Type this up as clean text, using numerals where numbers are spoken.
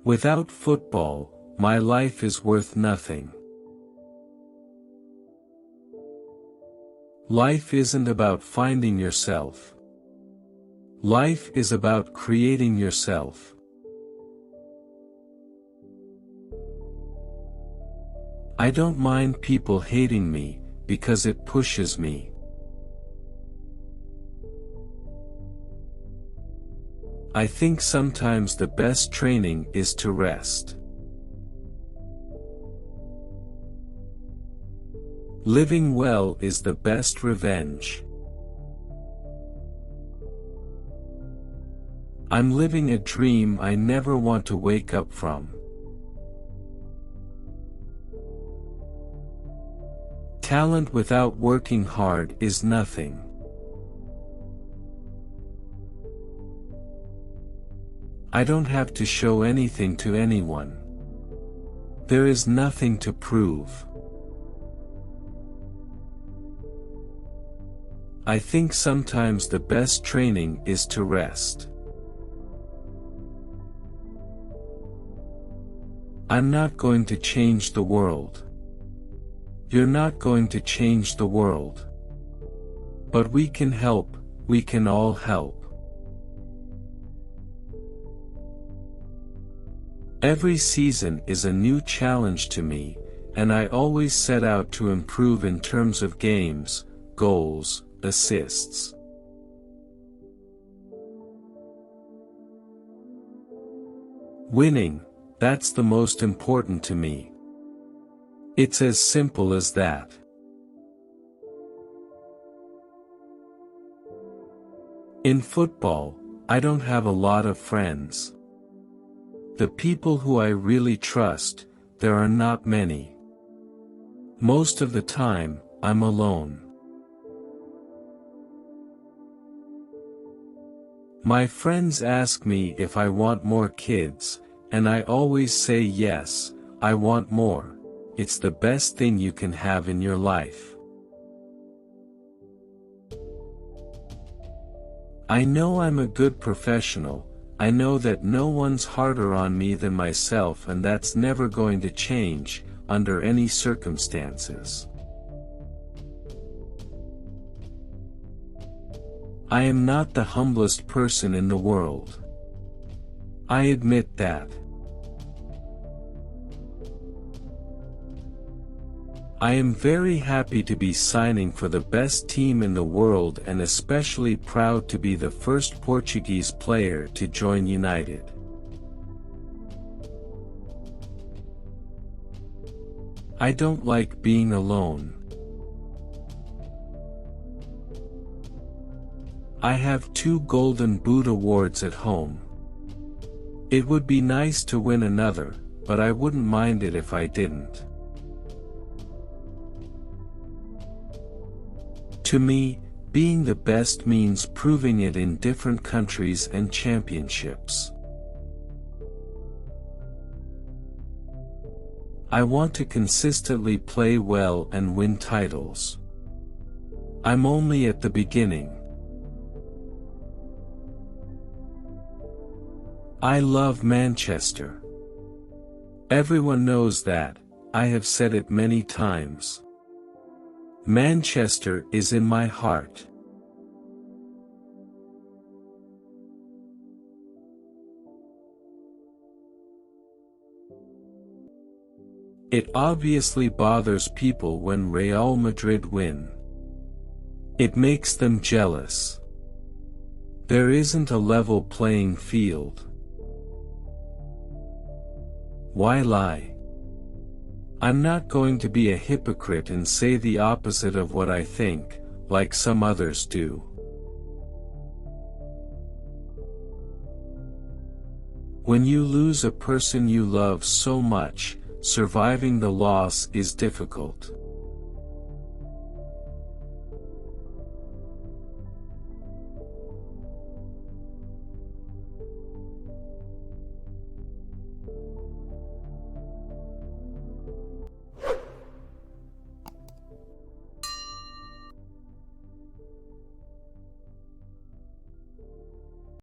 Without football, my life is worth nothing. Life isn't about finding yourself. Life is about creating yourself. I don't mind people hating me, because it pushes me. I think sometimes the best training is to rest. Living well is the best revenge. I'm living a dream I never want to wake up from. Talent without working hard is nothing. I don't have to show anything to anyone. There is nothing to prove. I think sometimes the best training is to rest. I'm not going to change the world. You're not going to change the world. But we can help, we can all help. Every season is a new challenge to me, and I always set out to improve in terms of games, goals, assists. Winning, that's the most important to me. It's as simple as that. In football, I don't have a lot of friends. The people who I really trust, there are not many. Most of the time, I'm alone. My friends ask me if I want more kids, and I always say yes, I want more. It's the best thing you can have in your life. I know I'm a good professional. I know that no one's harder on me than myself, and that's never going to change, under any circumstances. I am not the humblest person in the world. I admit that. I am very happy to be signing for the best team in the world, and especially proud to be the first Portuguese player to join United. I don't like being alone. I have 2 Golden Boot awards at home. It would be nice to win another, but I wouldn't mind it if I didn't. To me, being the best means proving it in different countries and championships. I want to consistently play well and win titles. I'm only at the beginning. I love Manchester. Everyone knows that, I have said it many times. Manchester is in my heart. It obviously bothers people when Real Madrid win. It makes them jealous. There isn't a level playing field. Why lie? I'm not going to be a hypocrite and say the opposite of what I think, like some others do. When you lose a person you love so much, surviving the loss is difficult.